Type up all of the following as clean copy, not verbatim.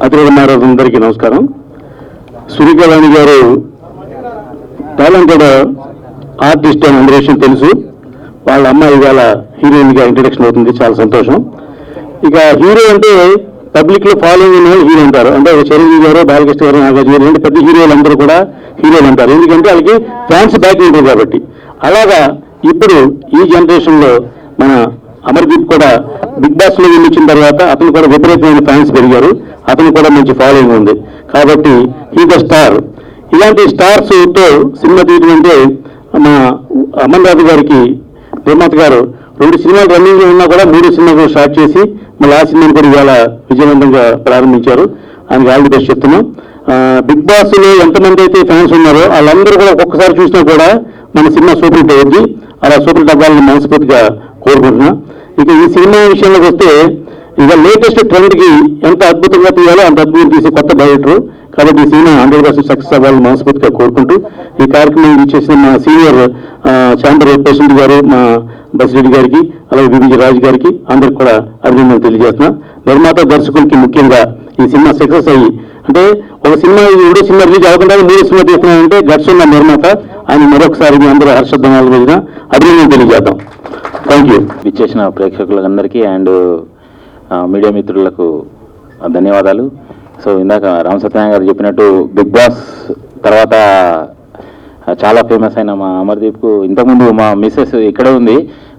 పాత్రికేయ మహారాజులందరికీ నమస్కారం. సురేఖవాణి గారు టాలెంటెడ్ ఆర్టిస్ట్ అని అందరి విషయం తెలుసు. వాళ్ళ అమ్మాయి ఇవాళ హీరోయిన్గా ఇంట్రడక్షన్ అవుతుంది, చాలా సంతోషం. ఇక హీరో అంటే పబ్లిక్ లో ఫాలోయింగ్ ఉన్న హీరో అంటారు. అంటే చిరంజీవి గారు, బాలకృష్ణ గారు, నాగార్జున గారు అంటే పెద్ద హీరోలు అందరూ కూడా హీరోలు అంటారు, ఎందుకంటే వాళ్ళకి ఫ్యాన్స్ బ్యాక్ ఉంటుంది కాబట్టి. అలాగా ఇప్పుడు ఈ జనరేషన్ లో మన అమర్దీప్ కూడా బిగ్ బాస్ లో వెళ్ళొచ్చిన తర్వాత అతను కూడా విపరీతమైన ఫ్యాన్స్ పెరిగారు, అతను కూడా మంచి ఫాలోయింగ్ ఉంది కాబట్టి హీ ద స్టార్. ఇలాంటి స్టార్స్ తో సినిమా తీయడం అంటే మా అమన్ రాజు గారికి నిర్మాత గారు 2 సినిమాలు రన్నింగ్ లో ఉన్నా కూడా 3 సినిమాలు స్టార్ట్ చేసి మళ్ళీ ఆ సినిమాని కూడా ఇవాళ విజయవంతంగా ప్రారంభించారు. ఆయనకి ఆల్ ది బెస్ట్ చెప్తున్నాం. బిగ్ బాస్ లో ఎంతమంది అయితే ఫ్యాన్స్ ఉన్నారో వాళ్ళందరూ కూడా ఒక్కొక్కసారి చూసినా కూడా మన సినిమా సూపర్ హిట్ అయ్యింది. అలా సూపర్ హిట్ అవ్వాలని మనస్ఫూర్తిగా కోరుకుంటున్నా. ఇక ఈ సినిమా విషయంలోకి వస్తే ఇక లేటెస్ట్ ట్రెండ్ కి ఎంత అద్భుతంగా తీయాలో అంత అద్భుతం తీసే కొత్త డైరెక్టర్ కాబట్టి ఈ సినిమా 100% సక్సెస్ అవ్వాలని మనస్ఫూర్తిగా కోరుకుంటూ ఈ కార్యక్రమం ఇచ్చేసిన మా సీనియర్ ఛాంబర్ ప్రెసిడెంట్ గారు, మా బసిరెడ్డి గారికి, అలాగే వివిజ రాజు గారికి అందరికి కూడా అభినందనలు తెలియజేస్తున్నా. నిర్మాత దర్శకులకి ముఖ్యంగా ఈ సినిమా సక్సెస్ అయ్యి అంటే ఒక సినిమా 2 సినిమా రిలీజ్ అవ్వకుండా 3 సినిమా తీస్తున్నాయంటే గట్స్ ఉన్న నిర్మాత ఆయన మరొకసారి మీ అందరూ హర్షధ్వానాల మీద అభినందనలు తెలియజేద్దాం. Thank you. విచ్చేసిన ప్రేక్షకులందరికీ అండ్ మీడియా మిత్రులకు ధన్యవాదాలు. సో ఇందాక రామ్ సత్యనారాయణ గారు చెప్పినట్టు బిగ్ బాస్ తర్వాత చాలా ఫేమస్ అయిన మా అమర్దీప్కు ఇంతకుముందు మా మిస్సెస్ ఇక్కడే ఉంది,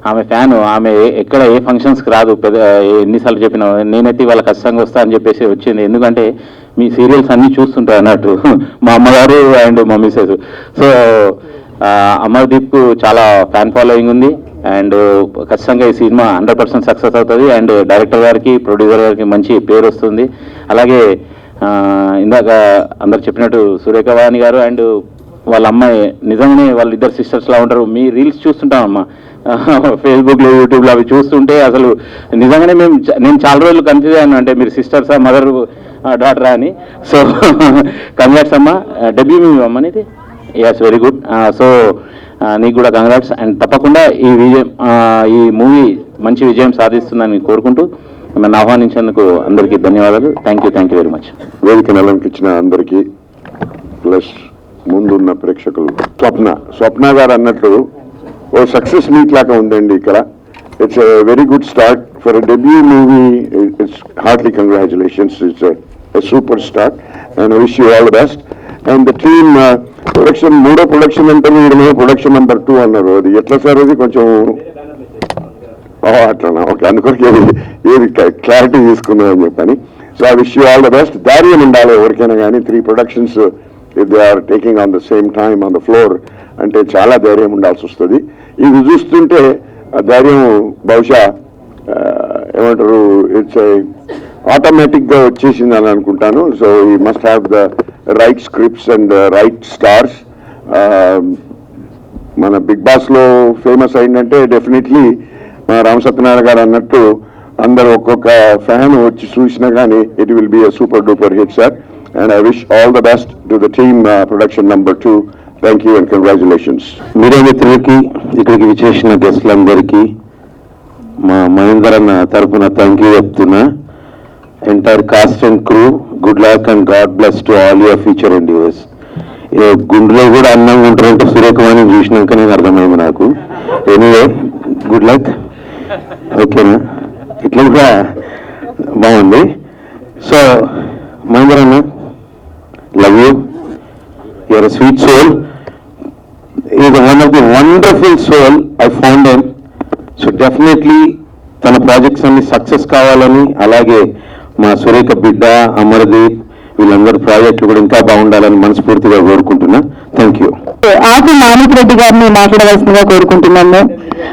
ఆమె ఫ్యాన్, ఆమె ఎక్కడ ఏ ఫంక్షన్స్కి రాదు, ఎన్నిసార్లు చెప్పినా నేనైతే వాళ్ళ ఖచ్చితంగా వస్తా అని చెప్పేసి వచ్చింది. ఎందుకంటే మీ సీరియల్స్ అన్నీ చూస్తుంటారు అన్నట్టు మా అమ్మగారు అండ్ మా మిస్సెస్. సో అమర్దీప్కు చాలా ఫ్యాన్ ఫాలోయింగ్ ఉంది అండ్ ఖచ్చితంగా ఈ సినిమా 100% సక్సెస్ అవుతుంది అండ్ డైరెక్టర్ గారికి, ప్రొడ్యూసర్ గారికి మంచి పేరు వస్తుంది. అలాగే ఇందాక అందరు చెప్పినట్టు సురేఖవాణి గారు అండ్ వాళ్ళ అమ్మాయి నిజంగానే వాళ్ళిద్దరు సిస్టర్స్లా ఉంటారు. మీ రీల్స్ చూస్తుంటామమ్మా ఫేస్బుక్లో, యూట్యూబ్లో అవి చూస్తుంటే అసలు నిజంగానే నేను చాలా రోజులు కన్ఫ్యూజ్ అయ్యాను, అంటే మీరు సిస్టర్సా, మదర్ డాటరా అని. సో కంగ్రాట్స్ అమ్మా, డెబ్యూ మూవీ అమ్మ ఇది. Yes, very good. సో నీకు కూడా కంగ్రాట్స్ అండ్ తప్పకుండా ఈ మూవీ మంచి విజయం సాధిస్తుందని కోరుకుంటూ నన్ను ఆహ్వానించేందుకు అందరికీ ధన్యవాదాలు. Thank you very much. వేదికను అలంకరించిన అందరికీ ప్లస్ ముందున్న ప్రేక్షకులు. స్వప్న గారు అన్నట్లు ఓ సక్సెస్ మీట్ లాగా ఉందండి ఇక్కడ. It's a very good start for a debut movie. It's Hartley congratulations. It's a super start and wish you all the best. And the team production, 3వ ప్రొడక్షన్ అంటే మీరు ప్రొడక్షన్ నెంబర్ 2 అన్నారు. అది ఎట్లా sir? అది కొంచెం అట్లా ఓకే, అందుకొరకు ఏది క్లారిటీ తీసుకున్నారని చెప్పని. So I wish you all the best. ధైర్యం ఉండాలి ఎవరికైనా కానీ. 3 productions if they are taking on the same time on the floor అంటే చాలా ధైర్యం ఉండాల్సి వస్తుంది. ఇది చూస్తుంటే ధైర్యం బహుశా ఏమంటారు, ఇట్స్ ఆటోమేటిక్గా వచ్చేసింది అని అనుకుంటాను. So you must have the right scripts and right stars. మన బిగ్ బాస్లో ఫేమస్ అయిందంటే డెఫినెట్లీ రామ్ సత్యనారాయణ గారు అన్నట్టు అందరూ ఒక్కొక్క ఫ్యాన్ వచ్చి చూసినా కానీ it will be a super duper hit sir. And I wish all the best to the team production number 2. Thank you and congratulations. Media మిత్రులకి, ఇక్కడికి విచ్చేసిన గెస్టులందరికీ మా మహేందర్ అన్న తరఫున థ్యాంక్ యూ చెప్తున్నా. Entire cost and crew, good luck and God bless to all your future endeavours. గుండెలో కూడా అందంగా ఉంటారంటే సురేఖవాణి చూసినాక నేను అర్థమైంది నాకు. Anyway, good luck. ఓకేనా? ఇట్లా కూడా బాగుంది. సో మహేందర్ అన్న, love you. You're a sweet soul. Is one of the wonderful soul I found him. So definitely తన ప్రాజెక్ట్స్ అన్ని సక్సెస్ కావాలని, అలాగే మా సురేఖ బిడ్డ అమర్దీప్ వీళ్ళందరూ ప్రాజెక్టులు కూడా ఇంకా బాగుండాలని మనస్ఫూర్తిగా కోరుకుంటున్నా. Thank you. ఆకు మాణిక్ రెడ్డి గారిని మాట్లాడవలసిందిగా కోరుకుంటున్నాను.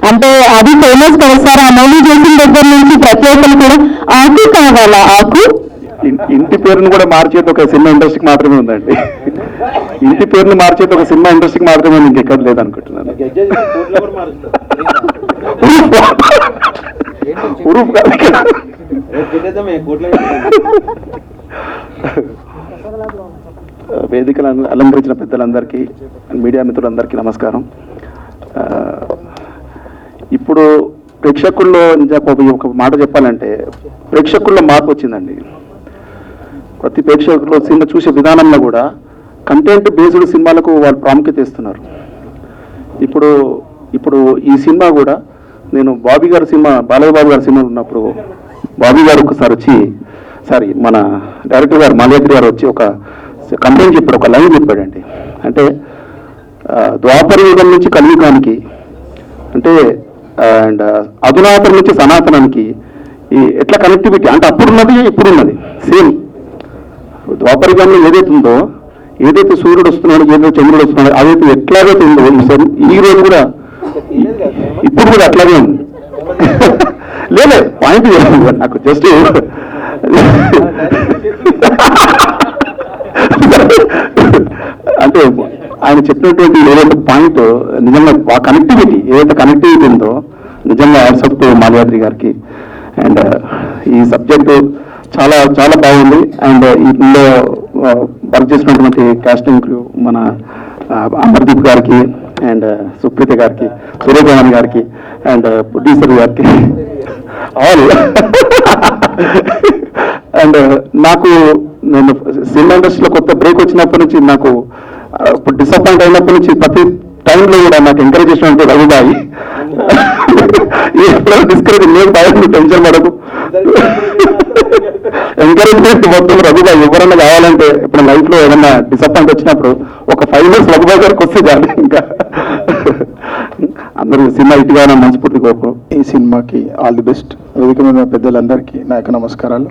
అంటే అది ఫేమస్ కదా సార్, ఆ మూవీ చేసిన దగ్గర నుంచి ప్రత్యేకలు కూడా ఆకు కావాలా, ఆకు ఇంటి పేరును కూడా మార్చేది ఒక సినిమా ఇండస్ట్రీకి మాత్రమే ఉందండి. ఇంటి పేరును మార్చేది ఒక సినిమా ఇండస్ట్రీకి మాత్రమే ఉంది, ఇంకెక్కడ లేదనుకుంటున్నాను. వేదికలను అలంకరించిన పెద్దలందరికీ, మీడియా మిత్రులందరికీ నమస్కారం. ఇప్పుడు ప్రేక్షకుల్లో ఒక మాట చెప్పాలంటే ప్రేక్షకుల్లో మార్పు వచ్చిందండి. ప్రతి ప్రేక్షకులు సినిమా చూసే విధానంలో కూడా కంటెంట్ బేస్డ్ సినిమాలకు వాళ్ళు ప్రాముఖ్యత ఇస్తున్నారు. ఇప్పుడు ఈ సినిమా కూడా నేను బాబీ గారి సినిమా, బాలయ్య బాబు గారి సినిమా ఉన్నప్పుడు బాబీ గారు ఒకసారి వచ్చి, మన డైరెక్టర్ గారు మాల్యాద్రి గారు వచ్చి ఒక కంప్లైంట్ చెప్పాడు, ఒక లైన్ చెప్పాడండి. అంటే ద్వాపర యుగం నుంచి కలియుగానికి, అంటే అండ్ అధునాతనం నుంచి సనాతనానికి ఈ ఎట్లా కనెక్టివిటీ అంటే అప్పుడున్నది ఇప్పుడున్నది సేమ్. ద్వాపర యుగంలో ఏదైతే ఉందో, ఏదైతే సూర్యుడు వస్తున్నాడు, ఏదైతే చంద్రుడు వస్తున్నాడు, అదైతే ఎట్లాగైతే ఉందో ఈ రోజు కూడా ఇప్పుడు కూడా అట్లాగే ఉంది. లేదు పాయింట్ నాకు జస్ట్ అంటే ఆయన చెప్పినటువంటి ఏదైతే పాయింట్ నిజంగా ఆ కనెక్టివిటీ ఏదైతే కనెక్టివిటీ ఉందో నిజంగా యాడ్సప్ టు మాల్యాద్రి గారికి. అండ్ ఈ సబ్జెక్టు చాలా చాలా బాగుంది. అండ్ ఇందులో వర్క్ చేసినటువంటి కాస్టింగ్ క్రూ మన అమర్దీప్ గారికి అండ్ సుప్రీత గారికి, సూర్యభవన్ గారికి అండ్ ప్రొడ్యూసర్ గారికి ఆల్. అండ్ నేను సినిమా ఇండస్ట్రీలో కొత్త బ్రేక్ వచ్చినప్పటి నుంచి నాకు ఇప్పుడు డిసప్పాయింట్ అయినప్పటి నుంచి ప్రతి టైంలో కూడా నాకు ఎంకరేజ్ చేసినట్టు రఘుబాయి డిస్కరేజ్ లేదు, బాగా టెన్షన్ పడకు, ఎంకరేజ్మెంట్ మొత్తం రఘుబాయి. ఎవరన్నా కావాలంటే ఇప్పుడు లైఫ్ లో ఏదన్నా డిసప్పాయింట్ వచ్చినప్పుడు ఒక 5 minutes రఘుబాయి గారికి వస్తే చాలు. ఇంకా అందరూ సినిమా ఇటుగా మనస్ఫూర్తి కోరుకో. ఈ సినిమాకి ఆల్ ది బెస్ట్. వేదిక మీద ఉన్న పెద్దలందరికీ నా యొక్క నమస్కారాలు.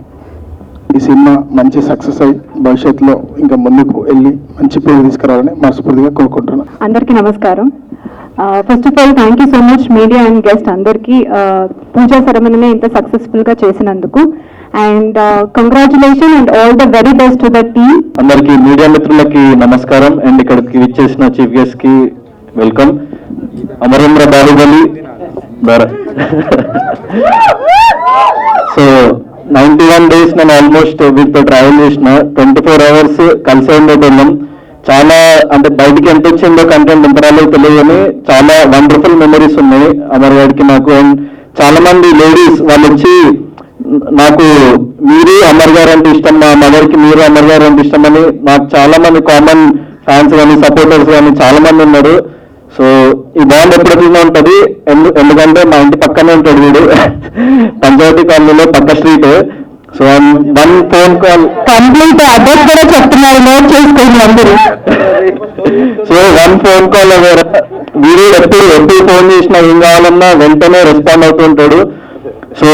ఈ సినిమా మంచి సక్సెస్ అయ్యి భవిష్యత్తులో ఇంకా ముందుకు వెళ్ళి మంచి పేరు తీసుకురావాలని మనస్ఫూర్తిగా కోరుకుంటున్నాను. అందరికీ నమస్కారం. First of all thank you so much media and guest అందరికీ పూజా సెరమనీని ఇంత సక్సెస్ఫుల్ గా చేసినందుకు. And congratulation and all the very best to the team. అందరికీ మీడియా మిత్రులకి నమస్కారం. అండ్ ఇక్కడికి విచ్చేసిన చీఫ్ గెస్ట్ కి welcome. Amarendra Baahubali so 91 days నేను ఆల్మోస్ట్ వీటితో ట్రావెల్ చేసిన. 24 hours కలిసి ఉండేటోళ్ళం. చాలా అంటే బయటికి ఎంత వచ్చిందో కంటెంట్ ఎంత రాలేదు తెలియదు కానీ చాలా వండర్ఫుల్ మెమరీస్ ఉన్నాయి అమర్ గారికి నాకు. అండ్ చాలా మంది లేడీస్ వాళ్ళు వచ్చి నాకు మీరు అమర్ గారు అంటే ఇష్టం, మా మదర్కి మీరు అమర్ గారు అంటే ఇష్టం అని నాకు చాలా మంది కామన్ ఫ్యాన్స్ కానీ సపోర్టర్స్ కానీ చాలా మంది ఉన్నారు. సో ఈ బాండ్ ఎప్పుడైనా ఉంటుంది, ఎందుకంటే మా ఇంటి పక్కనే ఉంటాడు వీడు, పంచాయతీ కాలనీలో పక్క street. So 1 phone call complete address కూడా చెప్తున్నారు, నోట్ చేసుకోండి అందరూ. సో 1 phone call వీడు ఎప్పుడు ఫోన్ చేసినా ఏం కావాలన్నా వెంటనే రెస్పాండ్ అవుతుంటాడు. సో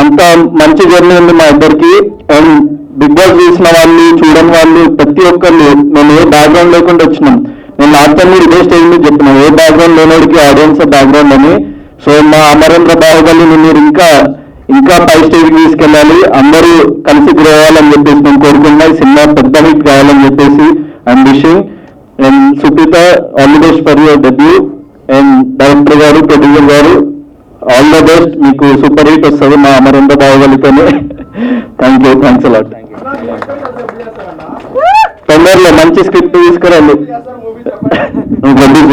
అంత మంచి జర్నీ ఉంది మా ఇద్దరికి. అండ్ బిగ్ బాస్ చూసిన వాళ్ళు చూడని వాళ్ళు ప్రతి ఒక్కళ్ళు మేము ఏ బ్యాక్గ్రౌండ్ లేకుండా వచ్చినాం. నేను లాస్ట్ టైం ఇదే స్టేజ్ మీద చెప్తున్నాను, ఏ బ్యాక్గ్రౌండ్ లేనోడికి ఆడియన్స్ బ్యాక్గ్రౌండ్ అని. సో మా అమరేంద్ర బాహుబలిని మీరు ఇంకా పై స్టేజ్కి తీసుకెళ్ళాలి, అందరూ కలిసి తిరగాలని చెప్పేసి నేను కోరుకున్నా. ఈ సినిమా పెద్ద హిట్ కావాలని చెప్పేసి I'm wishing. And Supritha all the best for your debut. And director గారు, ప్రొడ్యూసర్ గారు ఆల్ ద బెస్ట్. మీకు సూపర్ హిట్ వస్తుంది మా అమరేంద్ర బాహుబలితోనే. Thank you, thanks a lot. తొందరలో మంచి స్క్రిప్ట్ తీసుకురండి. నువ్వు ప్రొడ్యూస్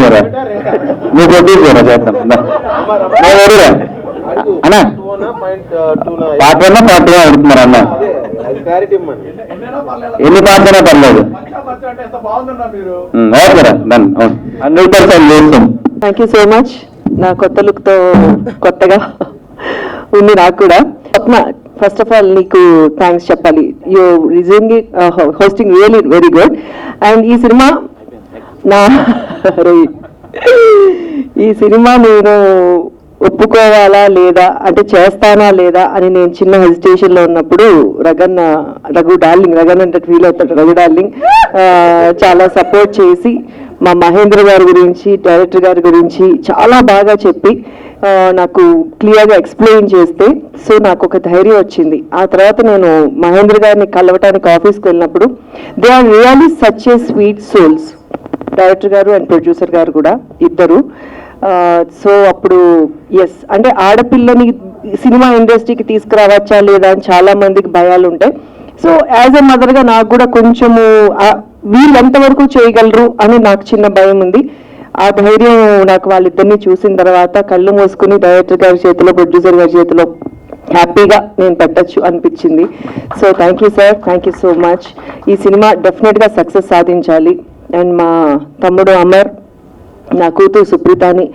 చేయరా చేస్తాను అన్న. పార్ట్ 1 పార్ట్ 2 అడుగుతున్నారు అన్న. ఎన్ని పార్ట్స్ అయినా పర్లేదు. ఓకేరా డన్, 100% చేస్తాం. Thank you so much. నా కొత్త లుక్ తో కొత్తగా ఉంది నాకు కూడా. ఫస్ట్ ఆఫ్ ఆల్ నీకు థ్యాంక్స్ చెప్పాలి. You hosting really very good. And ఈ సినిమా నేను ఒప్పుకోవాలా లేదా అంటే చేస్తానా లేదా అని నేను చిన్న హెజిటేషన్ లో ఉన్నప్పుడు రఘు డార్లింగ్ అంటే ఫీల్ అవుతాడు, రఘు డార్లింగ్ చాలా సపోర్ట్ చేసి మా మహేంద్ర గారి గురించి, డైరెక్టర్ గారి గురించి చాలా బాగా చెప్పి నాకు క్లియర్గా ఎక్స్ప్లెయిన్ చేస్తే సో నాకు ఒక ధైర్యం వచ్చింది. ఆ తర్వాత నేను మహేంద్ర గారిని కలవటానికి ఆఫీస్కి వెళ్ళినప్పుడు they are really such a sweet souls, director గారు అండ్ ప్రొడ్యూసర్ గారు కూడా ఇద్దరు. సో అప్పుడు ఎస్ అంటే ఆడపిల్లని సినిమా ఇండస్ట్రీకి తీసుకురావచ్చా లేదా అని చాలా మందికి భయాలు ఉంటాయి. సో యాజ్ ఎ మదర్గా నాకు కూడా కొంచెము వీళ్ళు ఎంతవరకు చేయగలరు అని నాకు చిన్న భయం ఉంది. ఆ ధైర్యం నాకు వాళ్ళిద్దరిని చూసిన తర్వాత కళ్ళు మూసుకుని డైరెక్టర్ గారి చేతిలో, ప్రొడ్యూసర్ గారి చేతిలో హ్యాపీగా నేను పెట్టచ్చు అనిపించింది. So thank you sir, thank you so much. ఈ సినిమా డెఫినెట్గా సక్సెస్ సాధించాలి. అండ్ మా తమ్ముడు అమర్, నా కూతురు సుప్రీతని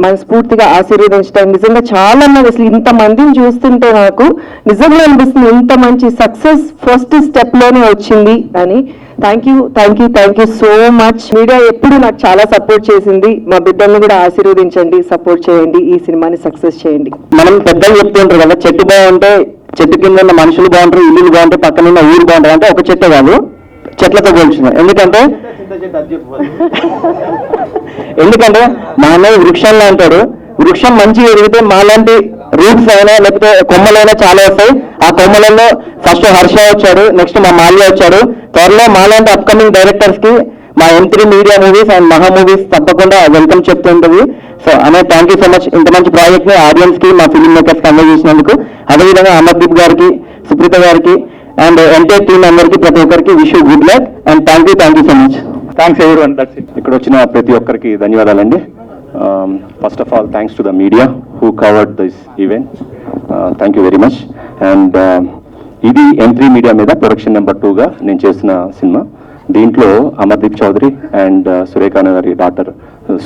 మనస్ఫూర్తిగా ఆశీర్వదించడం. నిజంగా చాలా మంది, అసలు ఇంతమందిని చూస్తుంటే నాకు నిజంగా అనిపిస్తుంది ఇంత మంచి సక్సెస్ ఫస్ట్ స్టెప్లోనే వచ్చింది అని. Thank you so much. Media ఎప్పుడు నాకు చాలా సపోర్ట్ చేసింది. మా బిడ్డల్ని కూడా ఆశీర్వదించండి, సపోర్ట్ చేయండి, ఈ సినిమాని సక్సెస్ చేయండి. మనం పెద్దలు చెప్తుంటారు కదా, చెట్టు బాగుంటే చెట్టు కింద ఉన్న మనుషులు బాగుంటారు, ఇల్లులు బాగుంటాయి, పక్కన ఉన్న ఊరు బాగుంటారు. అంటే ఒక చెట్టే కాదు, చెట్లతో పోల్చున్నాం. ఎందుకంటే మా అన్నయ్య వృక్షంలో అంటాడు, వృక్షం మంచిగా ఎదిగితే మాలాంటి రూట్స్ అయినా లేకపోతే కొమ్మలైనా చాలా వస్తాయి. ఆ కొమ్మలలో ఫస్ట్ హర్ష వచ్చాడు, నెక్స్ట్ మా మాల్య వచ్చాడు. త్వరలో మాలాంటి అప్కమింగ్ డైరెక్టర్స్ కి మా M3 మీడియా మూవీస్ అండ్ మహా మూవీస్ తప్పకుండా వెల్కమ్ చెప్తుంటుంది. సో అనే థ్యాంక్ యూ సో మచ్. ఇంత మంచి ప్రాజెక్ట్ ని ఆడియన్స్ కి, మా ఫిల్మ్ మేకర్స్ కి అందజేసినందుకు. అదేవిధంగా అమర్దీప్ గారికి, సుప్రీత గారికి అండ్ ఎంటైర్ టీమ్ అందరికి, ప్రతి ఒక్కరికి wish you good luck and thank you so much. Thanks everyone. ఇక్కడ వచ్చిన ప్రతి ఒక్కరికి ధన్యవాదాలండి. First of all thanks to the media who covered this event. Thank you very much. And ఇది M3 మీడియా మీద ప్రొడక్షన్ నెంబర్ 2గా నేను చేస్తున్న cinema. దీంట్లో అమర్దీప్ చౌదరి అండ్ సురేఖ గారి డాటర్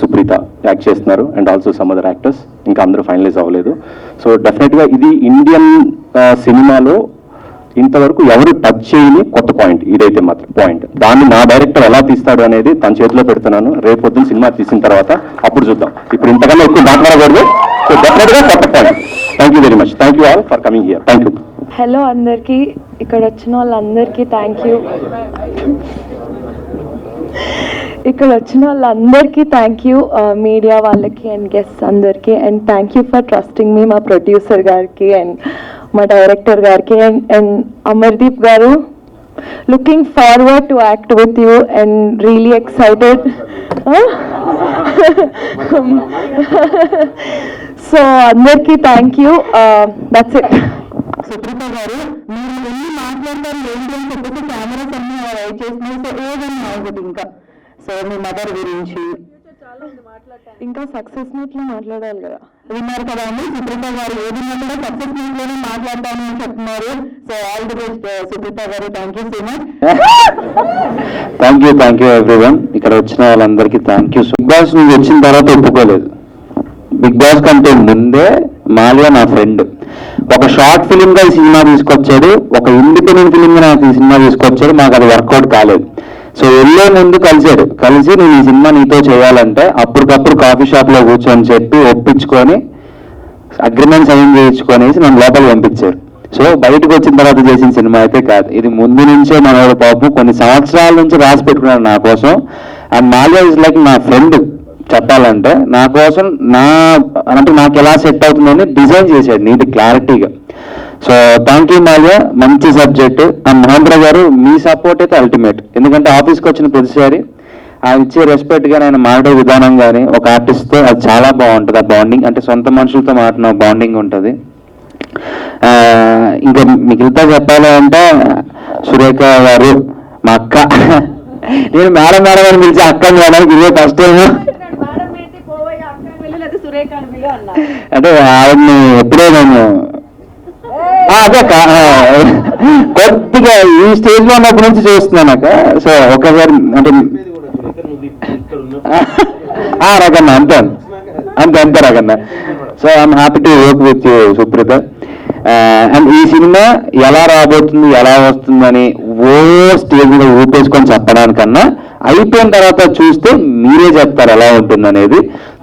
సుప్రీత యాక్ట్ చేస్తున్నారు and also some other actors. ఇంకా అందరూ ఫైనలైజ్ అవ్వలేదు. సో డెఫినెట్గా ఇది ఇండియన్ సినిమాలో ఇంతవరకు ఎవరు టచ్ చేయని కొత్త పాయింట్. ఇదైతే మాత్రం పాయింట్. దాన్ని నా డైరెక్టర్ ఎలా తీస్తాడు అనేది తన చేతిలో పెడుతున్నాను. రేపు పొద్దున్న సినిమా తీసిన తర్వాత అప్పుడు చూద్దాం. ఇప్పుడు ఇంతకన్నా ఎక్కువ మాట్లాడకూడదు. సో డెఫినెట్గా కొత్త point. Thank you very much. Thank you all for coming here. Thank you. Hello అందరికీ, ఇక్కడ వచ్చిన వాళ్ళందరికీ థ్యాంక్ యూ. మీడియా వాళ్ళకి అండ్ గెస్ట్స్ అందరికీ. And thank you for trusting me. మా ప్రొడ్యూసర్ గారికి అండ్ మా డైరెక్టర్ గారికి అండ్ అమర్దీప్ గారు, looking forward to act with you and really excited. So అందరికీ thank you. That's it. Supritha గారు, మీరు ఎన్ని మాట్లాడతారు ఏంటి అని చెప్పేసి కెమెరాస్ అన్ని వెయిట్ చేస్తున్నాయి. సో ఏదైనా ఆగదు ఇంకా. సో మీ మదర్ గురించి ఇంకా సక్సెస్ మీట్ లో మాట్లాడాలి కదా. విన్నారు కదా అండి, సుప్రీత గారు ఏదైనా కూడా సక్సెస్ మీట్ లోనే మాట్లాడతాను అని చెప్తున్నారు. So all the best Supritha గారు. Thank you so much. Thank you everyone. ఇక్కడ వచ్చిన వాళ్ళందరికీ థ్యాంక్ యూ. బిగ్ బాస్ నుంచి వచ్చిన తర్వాత ఒప్పుకోలేదు. బిగ్ బాస్ కంటే ముందే మాల్యా నా ఫ్రెండ్. ఒక షార్ట్ ఫిలిం గా ఈ సినిమా తీసుకొచ్చాడు, ఒక ఇండిపెండెంట్ ఫిలిం గా నాకు ఈ సినిమా తీసుకొచ్చాడు. మాకు అది వర్కౌట్ కాలేదు. సో వెళ్ళే ముందు కలిసి నేను ఈ సినిమా నీతో చేయాలంటే అప్పటికప్పుడు కాఫీ షాప్ లో కూర్చొని చెప్పి ఒప్పించుకొని అగ్రిమెంట్ సైన్ చేయించుకొనేసి నన్ను లోపలికి పంపించారు. సో బయటకు వచ్చిన తర్వాత చేసిన సినిమా అయితే కాదు, ఇది ముందు నుంచే మనోడు పాపం కొన్ని సంవత్సరాల నుంచి రాసి పెట్టుకున్నాడు నా కోసం. అండ్ మాల్యా ఇస్ లైక్ నా ఫ్రెండ్. చెప్పాలంటే నా కోసం అంటే నాకు ఎలా సెట్ అవుతుందని డిజైన్ చేశాడు నీటి క్లారిటీగా. సో థ్యాంక్ యూ మాల్యా, మంచి సబ్జెక్ట్. అండ్ మహేంద్ర గారు, మీ సపోర్ట్ అయితే అల్టిమేట్. ఎందుకంటే ఆఫీస్కి వచ్చిన ప్రతిసారి ఆయన ఇచ్చే రెస్పెక్ట్ కానీ ఆయన మాట్లాడే విధానం కానీ ఒక ఆర్టిస్ట్తో అది చాలా బాగుంటుంది. ఆ బాండింగ్ అంటే సొంత మనుషులతో మాట్లాడిన బాండింగ్ ఉంటుంది. ఇంకా మిగిలితే చెప్పాలి అంటే సురేఖ గారు మా అక్క. నేను మేడం అని పిలిచి అక్క మేడం ఇదే ఫస్ట్ టైం. అంటే ఆవిడని ఎప్పుడో నేను అదే కొద్దిగా ఈ స్టేజ్ లో ఉన్నప్పటి నుంచి చూస్తున్నాను అక్క. సో ఒకసారి అంటే రకన్న అంతే రకన్న. So I'm happy to work with you Supritha. And ఈ సినిమా ఎలా రాబోతుంది, ఎలా వస్తుందని స్టేజ్ మీద ఊపేసుకొని చెప్పడానికన్నా అయిపోయిన తర్వాత చూస్తే మీరే చెప్తారు ఎలా ఉంటుంది అనేది.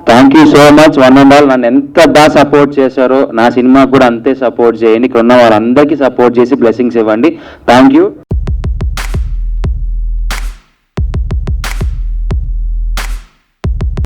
Thank you so much one and all. నన్ను ఎంత బాగా సపోర్ట్ చేశారో నా సినిమా కూడా అంతే సపోర్ట్ చేయండి. ఇక్కడ ఉన్న వాళ్ళందరికీ సపోర్ట్ చేసి బ్లెస్సింగ్స్ ఇవ్వండి. Thank you.